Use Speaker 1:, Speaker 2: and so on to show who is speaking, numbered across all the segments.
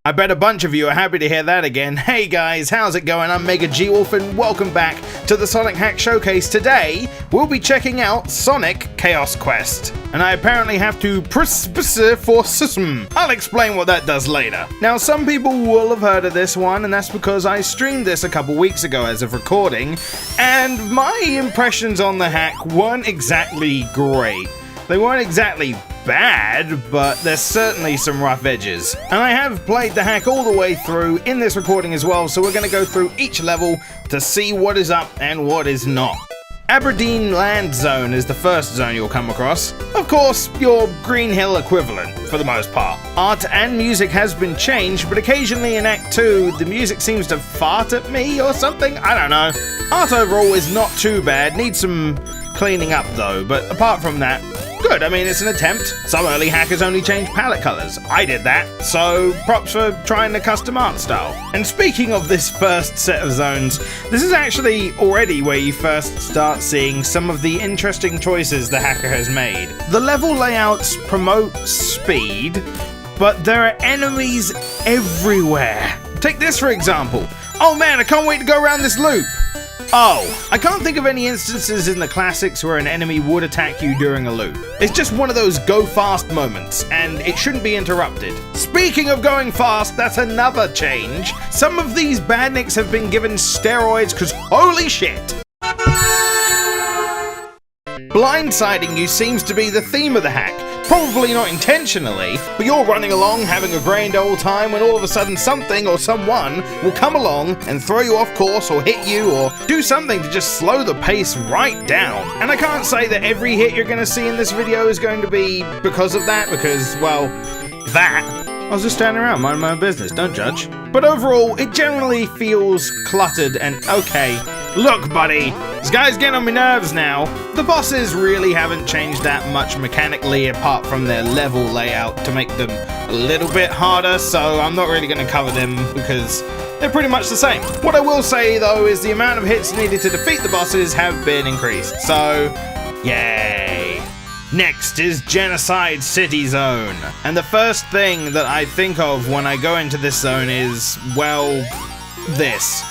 Speaker 1: I bet a bunch of you are happy to hear that again. Hey guys, how's it going? I'm MegaGWolf and welcome back to the Sonic Hack Showcase. Today, we'll be checking out Sonic Chaos Quest. And I apparently have to press for system. I'll explain what that does later. Now, some people will have heard of this one, and that's because I streamed this a couple weeks ago as of recording, and my impressions on the hack weren't exactly great. They weren't exactly bad, but there's certainly some rough edges. And I have played the hack all the way through in this recording as well, so we're going to go through each level to see what is up and what is not. Aberdeen Land Zone is the first zone you'll come across. Of course, your Green Hill equivalent, for the most part. Art and music has been changed, but occasionally in Act 2, the music seems to fart at me or something, I don't know. Art overall is not too bad, needs some cleaning up though, but apart from that, good. I mean, it's an attempt. Some early hackers only changed palette colors. I did that, so props for trying the custom art style. And speaking of this first set of zones, this is actually already where you first start seeing some of the interesting choices the hacker has made. The level layouts promote speed, but there are enemies everywhere. Take this for example. Oh man, I can't wait to go around this loop. Oh, I can't think of any instances in the classics where an enemy would attack you during a loop. It's just one of those go fast moments, and it shouldn't be interrupted. Speaking of going fast, that's another change. Some of these badniks have been given steroids because holy shit! Blindsiding you seems to be the theme of the hack. Probably not intentionally, but you're running along having a grand old time when all of a sudden something or someone will come along and throw you off course or hit you or do something to just slow the pace right down. And I can't say that every hit you're going to see in this video is going to be because of that, because, well, I was just standing around minding my own business, don't judge. But overall, it generally feels cluttered and okay. Look, buddy, this guy's getting on my nerves now. The bosses really haven't changed that much mechanically apart from their level layout to make them a little bit harder, so I'm not really going to cover them because they're pretty much the same. What I will say though is the amount of hits needed to defeat the bosses have been increased, so yay. Next is Genocide City Zone, and the first thing that I think of when I go into this zone is, well, this.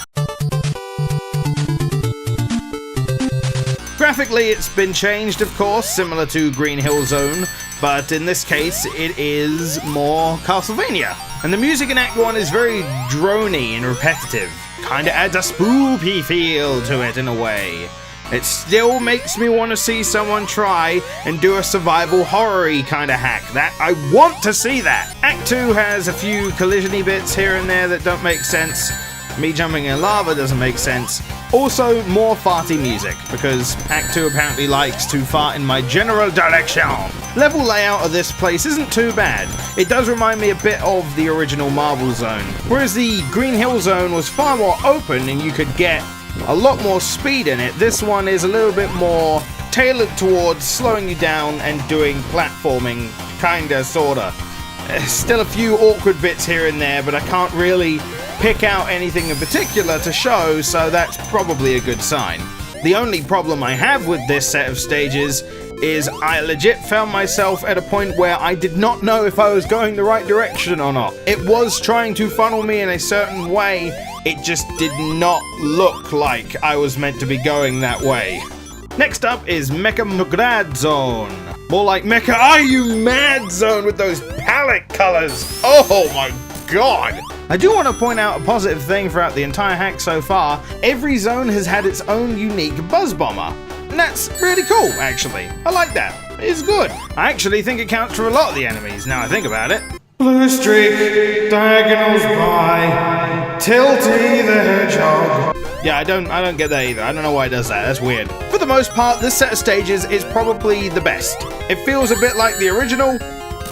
Speaker 1: Graphically, it's been changed, of course, similar to Green Hill Zone, but in this case, it is more Castlevania. And the music in Act 1 is very drony and repetitive. Kinda adds a spoopy feel to it in a way. It still makes me want to see someone try and do a survival horror-y kind of hack. That I want to see that! Act 2 has a few collision-y bits here and there that don't make sense. Me jumping in lava doesn't make sense. Also, more farty music, because Act 2 apparently likes to fart in my general direction. Level layout of this place isn't too bad. It does remind me a bit of the original Marble Zone. Whereas the Green Hill Zone was far more open and you could get a lot more speed in it, this one is a little bit more tailored towards slowing you down and doing platforming, kinda, sorta. Still a few awkward bits here and there, but I can't really pick out anything in particular to show, so that's probably a good sign. The only problem I have with this set of stages is I legit found myself at a point where I did not know if I was going the right direction or not. It was trying to funnel me in a certain way, it just did not look like I was meant to be going that way. Next up is Mecca Zone. More like Mecca Are You Mad Zone with those palette colors. Oh my god. I do want to point out a positive thing throughout the entire hack so far. Every zone has had its own unique buzz bomber. And that's really cool, actually. I like that. It's good. I actually think it counts for a lot of the enemies, now I think about it. Blue streak, diagonals by, Tilty the Hedgehog. Yeah, I don't get that either. I don't know why it does that. That's weird. For the most part, this set of stages is probably the best. It feels a bit like the original.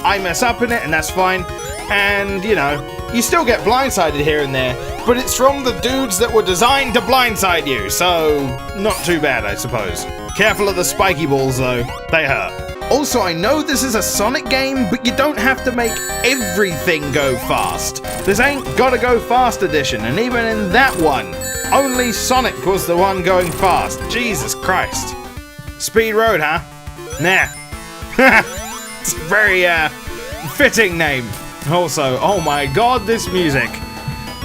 Speaker 1: I mess up in it, and that's fine. And, you know, you still get blindsided here and there, but it's from the dudes that were designed to blindside you, so not too bad, I suppose. Careful of the spiky balls, though. They hurt. Also, I know this is a Sonic game, but you don't have to make everything go fast. This ain't Gotta Go Fast edition, and even in that one, only Sonic was the one going fast. Jesus Christ. Speed Road, huh? Nah. It's a very, fitting name. Also, oh my god, this music.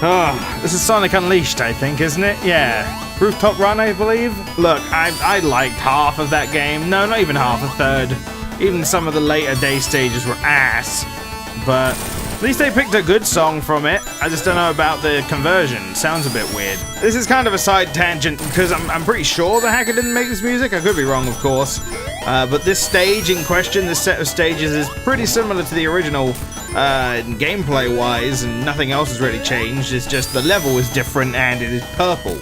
Speaker 1: Oh, this is Sonic Unleashed, I think, isn't it? Yeah. Rooftop Run, I believe? Look, I liked half of that game. No, not even half, a third. Even some of the later day stages were ass. But at least they picked a good song from it. I just don't know about the conversion. Sounds a bit weird. This is kind of a side tangent because I'm pretty sure the hacker didn't make this music. I could be wrong, of course. But this stage in question, this set of stages, is pretty similar to the original gameplay-wise, and nothing else has really changed. It's just the level is different and it is purple.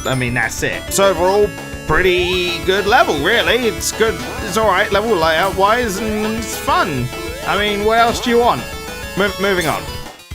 Speaker 1: I mean, that's it. So overall, pretty good level, really. It's good. It's alright level layout-wise, and it's fun. I mean, what else do you want? Moving on.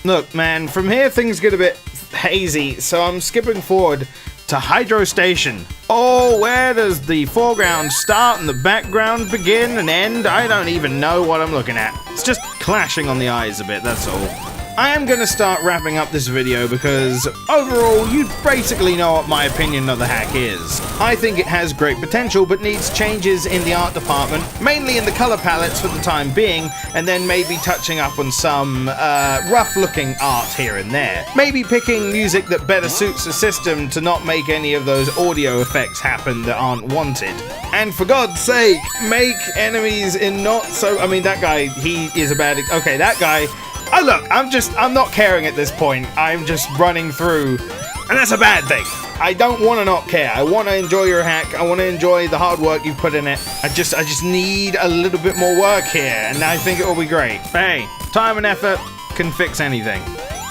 Speaker 1: Look, man, from here things get a bit hazy, so I'm skipping forward to Hydro Station. Oh, where does the foreground start and the background begin and end? I don't even know what I'm looking at. It's just clashing on the eyes a bit, that's all. I am going to start wrapping up this video because overall you basically know what my opinion of the hack is. I think it has great potential but needs changes in the art department, mainly in the color palettes for the time being, and then maybe touching up on some rough looking art here and there. Maybe picking music that better suits the system to not make any of those audio effects happen that aren't wanted. And for God's sake, make enemies in not so... I mean, that guy, he is a bad... Okay, that guy... Oh look, I'm not caring at this point. I'm just running through, and that's a bad thing. I don't want to not care. I want to enjoy your hack. I want to enjoy the hard work you've put in it. I just need a little bit more work here, and I think it will be great. Hey, time and effort can fix anything.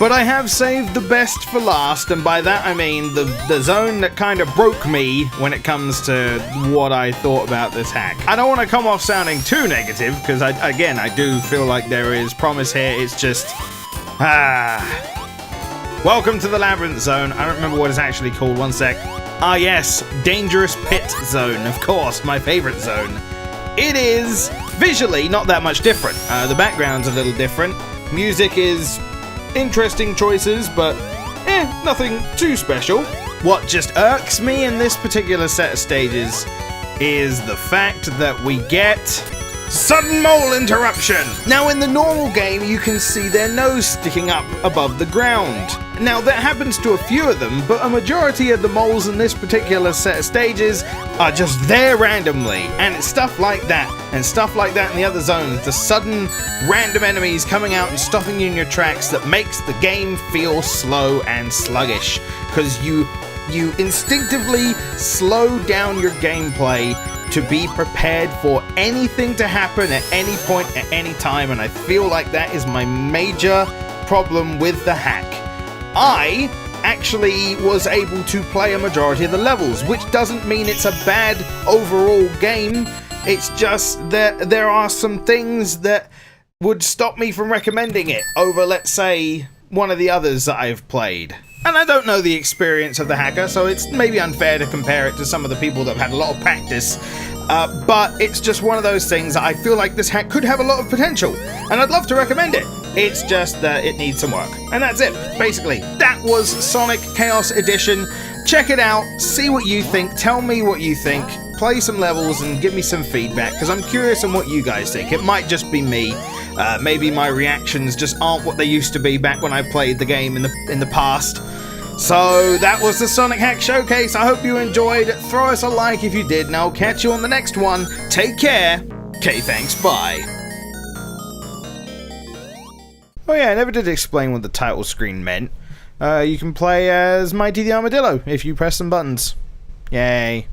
Speaker 1: But I have saved the best for last, and by that I mean the zone that kind of broke me when it comes to what I thought about this hack. I don't want to come off sounding too negative, because again, I do feel like there is promise here. It's just... Welcome to the Labyrinth Zone. I don't remember what it's actually called. One sec. Ah yes, Dangerous Pit Zone, of course, my favorite zone. It is visually not that much different. The background's a little different. Music is... interesting choices, but nothing too special. What just irks me in this particular set of stages is the fact that we get sudden mole interruption. Now in the normal game you can see their nose sticking up above the ground. Now that happens to a few of them, but a majority of the moles in this particular set of stages are just there randomly, and it's stuff like that and stuff like that in the other zones, the sudden random enemies coming out and stopping you in your tracks that makes the game feel slow and sluggish, because you instinctively slow down your gameplay to be prepared for anything to happen at any point at any time, and I feel like that is my major problem with the hack. I actually was able to play a majority of the levels, which doesn't mean it's a bad overall game. It's just that there are some things that would stop me from recommending it over, let's say, one of the others that I've played. And I don't know the experience of the hacker, so it's maybe unfair to compare it to some of the people that have had a lot of practice. But it's just one of those things that I feel like this hack could have a lot of potential, and I'd love to recommend it. It's just that it needs some work. And that's it, basically. That was Sonic Chaos Edition. Check it out, see what you think, tell me what you think, play some levels and give me some feedback, because I'm curious on what you guys think. It might just be me. Maybe my reactions just aren't what they used to be back when I played the game in the past. So that was the Sonic Hack Showcase. I hope you enjoyed. Throw us a like if you did, and I'll catch you on the next one. Take care. Okay, thanks, bye. Oh yeah, I never did explain what the title screen meant. You can play as Mighty the Armadillo if you press some buttons. Yay.